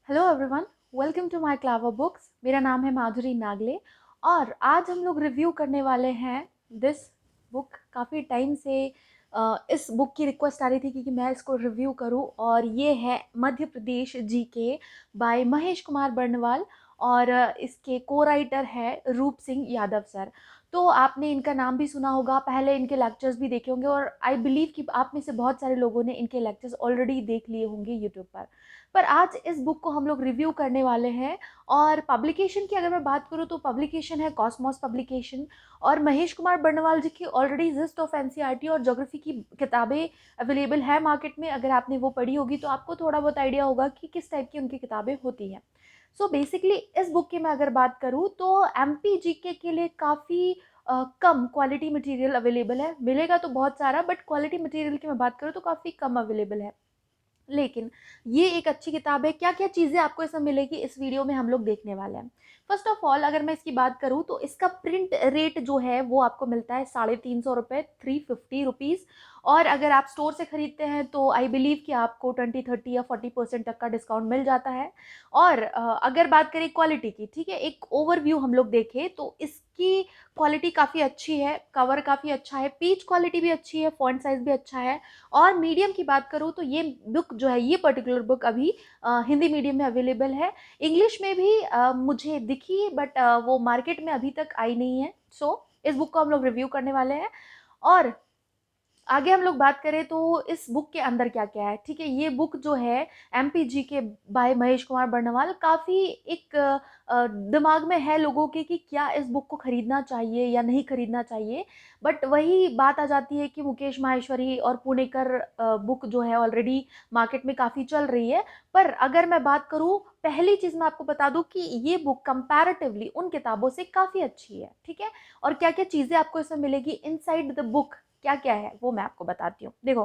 Hello everyone, welcome to my clover books. मेरा नाम है माधुरी नागले और आज हम लोग रिव्यू करने वाले हैं दिस बुक। काफ़ी टाइम से इस बुक की रिक्वेस्ट आ रही थी कि मैं इसको रिव्यू करूं और ये है मध्य प्रदेश जीके बाय महेश कुमार बर्णवाल और इसके को राइटर है रूप सिंह यादव सर। तो आपने इनका नाम भी सुना होगा, पहले इनके लेक्चर्स भी देखे होंगे और आई बिलीव कि आप में से बहुत सारे लोगों ने इनके लेक्चर्स ऑलरेडी देख लिए होंगे यूट्यूब पर आज इस बुक को हम लोग रिव्यू करने वाले हैं। और पब्लिकेशन की अगर मैं बात करूँ तो पब्लिकेशन है कॉस्मोस पब्लिकेशन। और महेश कुमार बर्णवाल जी की ऑलरेडी जिस्ट ऑफ एनसीईआरटी और ज्योग्राफी की किताबें अवेलेबल है मार्केट में। अगर आपने वो पढ़ी होगी तो आपको थोड़ा बहुत आइडिया होगा कि किस टाइप की उनकी किताबें होती हैं। सो बेसिकली इस बुक की मैं अगर बात करूँ तो एमपी जीके के लिए काफ़ी कम क्वालिटी मटेरियल अवेलेबल है। मिलेगा तो बहुत सारा, बट क्वालिटी मटेरियल की मैं बात करूँ तो काफ़ी कम अवेलेबल है। लेकिन ये एक अच्छी किताब है। क्या क्या चीज़ें आपको इसमें मिलेगी इस वीडियो में हम लोग देखने वाले हैं। फर्स्ट ऑफ ऑल अगर मैं इसकी बात करूँ तो इसका प्रिंट रेट जो है वो आपको मिलता है 350 रुपये, 350 रुपीज़। और अगर आप स्टोर से ख़रीदते हैं तो आई बिलीव कि आपको 20, 30 या 40% तक का डिस्काउंट मिल जाता है। और अगर बात करें क्वालिटी की, ठीक है, एक ओवरव्यू हम लोग देखें तो इसकी क्वालिटी काफ़ी अच्छी है, कवर काफ़ी अच्छा है, पेज क्वालिटी भी अच्छी है, फॉन्ट साइज़ भी अच्छा है। और मीडियम की बात करूँ तो ये बुक जो है, ये पर्टिकुलर बुक अभी हिंदी मीडियम में अवेलेबल है। इंग्लिश में भी मुझे दिखी, बट वो मार्केट में अभी तक आई नहीं है। सो इस बुक को हम लोग रिव्यू करने वाले हैं। और आगे हम लोग बात करें तो इस बुक के अंदर क्या क्या है, ठीक है। ये बुक जो है एमपीजी के बाय महेश कुमार बर्णवाल, काफ़ी एक दिमाग में है लोगों के कि क्या इस बुक को खरीदना चाहिए या नहीं खरीदना चाहिए। बट वही बात आ जाती है कि मुकेश माहेश्वरी और पुणेकर बुक जो है ऑलरेडी मार्केट में काफ़ी चल रही है। पर अगर मैं बात करूँ, पहली चीज़ मैं आपको बता दूं कि ये बुक कंपैरेटिवली उन किताबों से काफ़ी अच्छी है, ठीक है। और क्या क्या चीज़ें आपको इसमें मिलेगी इनसाइड द बुक, क्या क्या है वो मैं आपको बताती हूँ। देखो,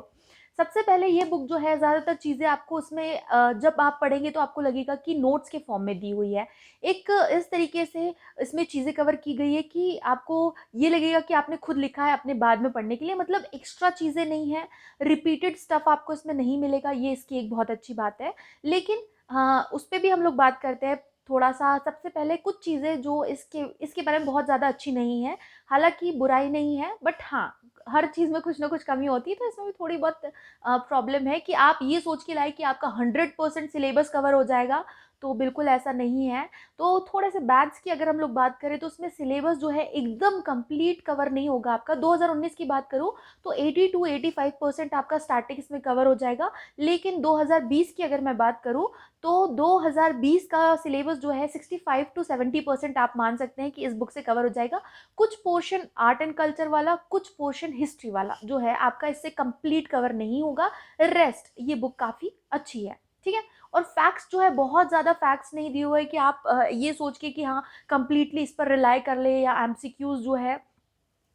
सबसे पहले ये बुक जो है ज़्यादातर चीज़ें आपको उसमें जब आप पढ़ेंगे तो आपको लगेगा कि नोट्स के फॉर्म में दी हुई है। एक इस तरीके से इसमें चीज़ें कवर की गई है कि आपको ये लगेगा कि आपने खुद लिखा है अपने बाद में पढ़ने के लिए, मतलब एक्स्ट्रा चीज़ें नहीं है, रिपीटेड स्टफ आपको इसमें नहीं मिलेगा, ये इसकी एक बहुत अच्छी बात है। लेकिन हाँ, उस पर भी हम लोग बात करते हैं थोड़ा सा। सबसे पहले कुछ चीज़ें जो इसके इसके बारे में बहुत ज़्यादा अच्छी नहीं है, हालांकि बुराई नहीं है, बट हाँ, हर चीज़ में कुछ ना कुछ कमी होती है, तो इसमें भी थोड़ी बहुत प्रॉब्लम है कि आप ये सोच के लाए कि आपका 100% सिलेबस कवर हो जाएगा, तो बिल्कुल ऐसा नहीं है। तो थोड़े से बैच की अगर हम लोग बात करें तो उसमें सिलेबस जो है एकदम कंप्लीट कवर नहीं होगा आपका। 2019 की बात करूँ तो 80 to 85% आपका स्टार्टिंग इसमें कवर हो जाएगा। लेकिन 2020 की अगर मैं बात करूँ तो 2020 का सिलेबस जो है 65 to 70% आप मान सकते हैं कि इस बुक से कवर हो जाएगा। कुछ पोर्शन आर्ट एंड कल्चर वाला, कुछ पोर्शन हिस्ट्री वाला जो है आपका इससे कंप्लीट कवर नहीं होगा। रेस्ट ये बुक काफ़ी अच्छी है, ठीक है। और फैक्ट्स जो है, बहुत ज़्यादा फैक्ट्स नहीं दिए हुए कि आप ये सोच के कि हाँ कंप्लीटली इस पर रिलाई कर ले, या एमसीक्यूज जो है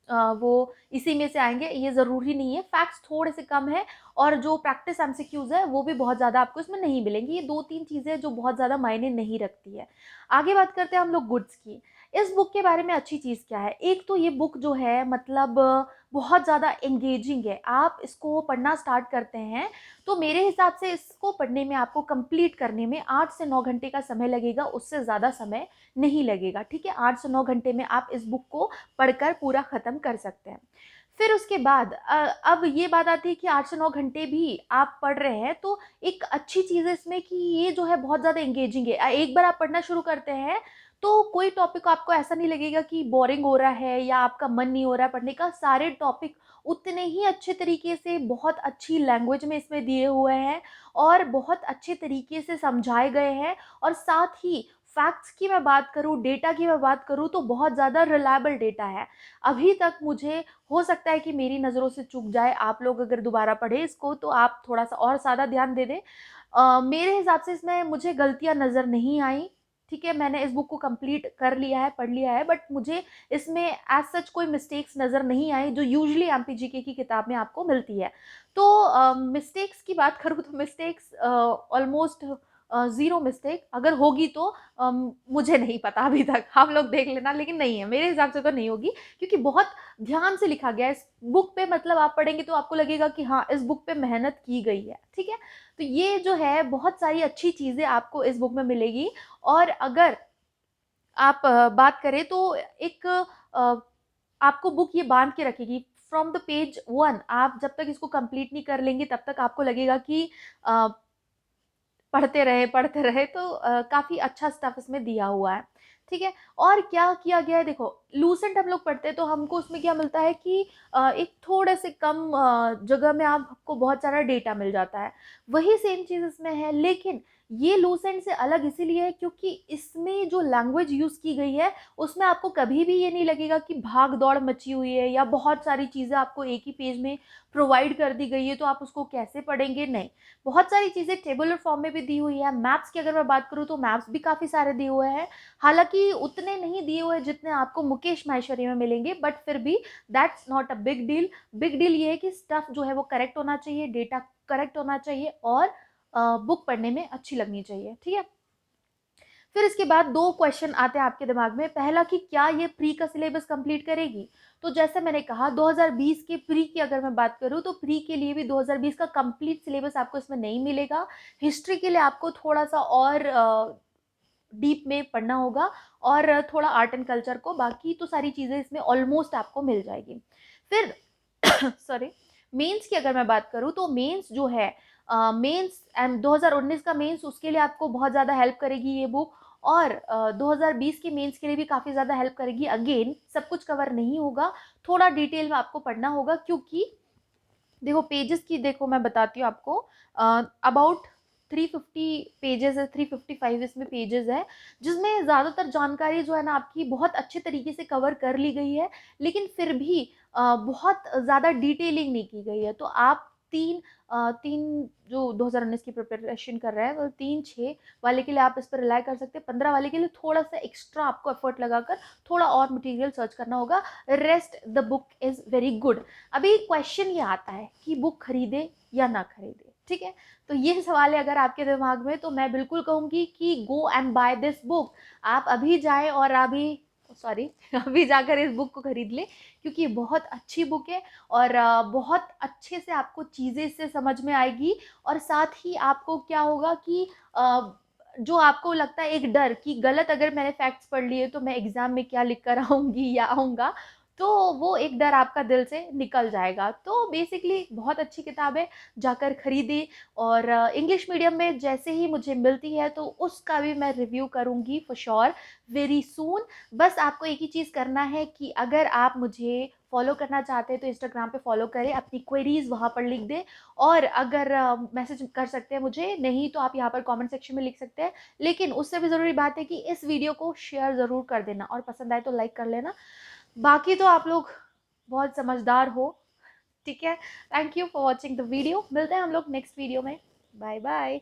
वो इसी में से आएंगे, ये ज़रूरी नहीं है। फैक्ट्स थोड़े से कम है और जो प्रैक्टिस एमसीक्यूज है वो भी बहुत ज़्यादा आपको इसमें नहीं मिलेंगी। ये दो तीन चीज़ें जो बहुत ज़्यादा मायने नहीं रखती है। आगे बात करते हैं हम लोग गुड्स की। इस बुक के बारे में अच्छी चीज़ क्या है, एक तो ये बुक जो है मतलब बहुत ज़्यादा एंगेजिंग है। आप इसको पढ़ना स्टार्ट करते हैं तो मेरे हिसाब से इसको पढ़ने में आपको कंप्लीट करने में 8 से 9 घंटे का समय लगेगा, उससे ज़्यादा समय नहीं लगेगा, ठीक है। 8 से 9 घंटे में आप इस बुक को पढ़कर पूरा ख़त्म कर सकते हैं। फिर उसके बाद अब ये बात आती है कि 8 से 9 घंटे भी आप पढ़ रहे हैं तो एक अच्छी चीज़ है इसमें कि ये जो है बहुत ज़्यादा एंगेजिंग है। एक बार आप पढ़ना शुरू करते हैं तो कोई टॉपिक आपको ऐसा नहीं लगेगा कि बोरिंग हो रहा है या आपका मन नहीं हो रहा है पढ़ने का। सारे टॉपिक उतने ही अच्छे तरीके से, बहुत अच्छी लैंग्वेज में इसमें दिए हुए हैं और बहुत अच्छे तरीके से समझाए गए हैं। और साथ ही फैक्ट्स की मैं बात करूँ, डेटा की मैं बात करूँ तो बहुत ज़्यादा रिलायबल डेटा है। अभी तक मुझे हो सकता है कि मेरी नज़रों से चूक जाए, आप लोग अगर दोबारा पढ़े इसको तो आप थोड़ा सा और ज़्यादा ध्यान दे दें। मेरे हिसाब से इसमें मुझे गलतियाँ नज़र नहीं आई, ठीक है। मैंने इस बुक को कंप्लीट कर लिया है, पढ़ लिया है, बट मुझे इसमें एज सच कोई मिस्टेक्स नज़र नहीं आई जो यूजुअली एमपीजीके की किताब में आपको मिलती है। तो मिस्टेक्स की बात करूँ तो मिस्टेक्स ऑलमोस्ट ज़ीरो मिस्टेक। अगर होगी तो मुझे नहीं पता अभी तक, आप लोग देख लेना, लेकिन नहीं है, मेरे हिसाब से तो नहीं होगी, क्योंकि बहुत ध्यान से लिखा गया है इस बुक पे। मतलब आप पढ़ेंगे तो आपको लगेगा कि हाँ, इस बुक पे मेहनत की गई है, ठीक है। तो ये जो है बहुत सारी अच्छी चीज़ें आपको इस बुक में मिलेगी। और अगर आप बात करें तो एक आपको बुक ये बांध के रखेगी फ्रॉम द पेज वन। आप जब तक इसको कंप्लीट नहीं कर लेंगे तब तक आपको लगेगा कि अ, पढ़ते रहे। तो काफ़ी अच्छा स्टफ इसमें दिया हुआ है, ठीक है। और क्या किया गया है, देखो लूसेंट हम लोग पढ़ते हैं तो हमको उसमें क्या मिलता है कि एक थोड़े से कम जगह में आपको बहुत सारा डेटा मिल जाता है। वही सेम चीज़ इसमें है, लेकिन ये लूसेंट से अलग इसीलिए है क्योंकि इसमें जो लैंग्वेज यूज़ की गई है उसमें आपको कभी भी ये नहीं लगेगा कि भाग दौड़ मची हुई है या बहुत सारी चीज़ें आपको एक ही पेज में प्रोवाइड कर दी गई है तो आप उसको कैसे पढ़ेंगे। नहीं, बहुत सारी चीज़ें टेबुलर फॉर्म में भी दी हुई है। मैप्स की अगर मैं बात करूँ तो मैप्स भी काफ़ी सारे दिए हुए हैं, हालांकि उतने नहीं दिए हुए जितने आपको मुकेश माहेश्वरी में मिलेंगे, बट फिर भी that's not a big deal. Big deal ये है कि स्टफ जो है वो करेक्ट होना चाहिए, डेटा करेक्ट होना चाहिए, और बुक पढ़ने में अच्छी लगनी चाहिए, ठीक है। फिर इसके बाद दो क्वेश्चन आते हैं आपके दिमाग में। पहला कि क्या ये प्री का सिलेबस कंप्लीट करेगी। तो जैसे मैंने कहा 2020 के प्री की अगर मैं बात करूँ तो प्री के लिए भी 2020 का कंप्लीट सिलेबस आपको इसमें नहीं मिलेगा। हिस्ट्री के लिए आपको थोड़ा सा और डीप में पढ़ना होगा, और थोड़ा आर्ट एंड कल्चर को, बाकी तो सारी चीज़ें इसमें ऑलमोस्ट आपको मिल जाएगी। फिर सॉरी, मेंस की अगर मैं बात करूँ तो मेंस जो है, मेंस एंड 2019 का मेंस, उसके लिए आपको बहुत ज़्यादा हेल्प करेगी ये बुक। और 2020 के मेंस के लिए भी काफ़ी ज़्यादा हेल्प करेगी। अगेन सब कुछ कवर नहीं होगा, थोड़ा डिटेल में आपको पढ़ना होगा, क्योंकि देखो पेजेस की, देखो मैं बताती हूँ आपको, अबाउट 350 पेजेस है, 355 इसमें पेजेस है, जिसमें ज़्यादातर जानकारी जो है ना आपकी बहुत अच्छे तरीके से कवर कर ली गई है, लेकिन फिर भी बहुत ज़्यादा डिटेलिंग नहीं की गई है। तो आप तीन जो 2019 की प्रिपरेशन कर रहे हैं वो 3-6 वाले के लिए आप इस पर रिलाई कर सकते हैं। 15 वाले के लिए थोड़ा सा एक्स्ट्रा आपको एफर्ट लगाकर थोड़ा और मटेरियल सर्च करना होगा। Rest the book is very good. अभी क्वेश्चन ये आता है कि बुक खरीदे या ना खरीदे, ठीक है। तो ये सवाल है अगर आपके दिमाग में, तो मैं बिल्कुल कहूँगी कि go and buy this book. आप अभी जाएं और अभी सॉरी अभी जाकर इस बुक को खरीद लें, क्योंकि ये बहुत अच्छी बुक है, और बहुत अच्छे से आपको चीज़ें इससे समझ में आएगी। और साथ ही आपको क्या होगा कि जो आपको लगता है एक डर कि गलत अगर मैंने फैक्ट्स पढ़ लिए तो मैं एग्ज़ाम में क्या लिख कर आऊँगी या आऊँगा, तो वो एक डर आपका दिल से निकल जाएगा। तो बेसिकली बहुत अच्छी किताब है, जाकर खरीदें। और इंग्लिश मीडियम में जैसे ही मुझे मिलती है तो उसका भी मैं रिव्यू करूँगी फॉर श्योर वेरी सून। बस आपको एक ही चीज़ करना है कि अगर आप मुझे फॉलो करना चाहते हैं तो इंस्टाग्राम पे फॉलो करें, अपनी क्वेरीज वहाँ पर लिख दें, और अगर मैसेज कर सकते हैं मुझे, नहीं तो आप यहाँ पर कमेंट सेक्शन में लिख सकते हैं। लेकिन उससे भी ज़रूरी बात है कि इस वीडियो को शेयर ज़रूर कर देना, और पसंद आए तो लाइक कर लेना। बाकी तो आप लोग बहुत समझदार हो, ठीक है। Thank you for watching the video. मिलते हैं हम लोग नेक्स्ट वीडियो में। Bye bye.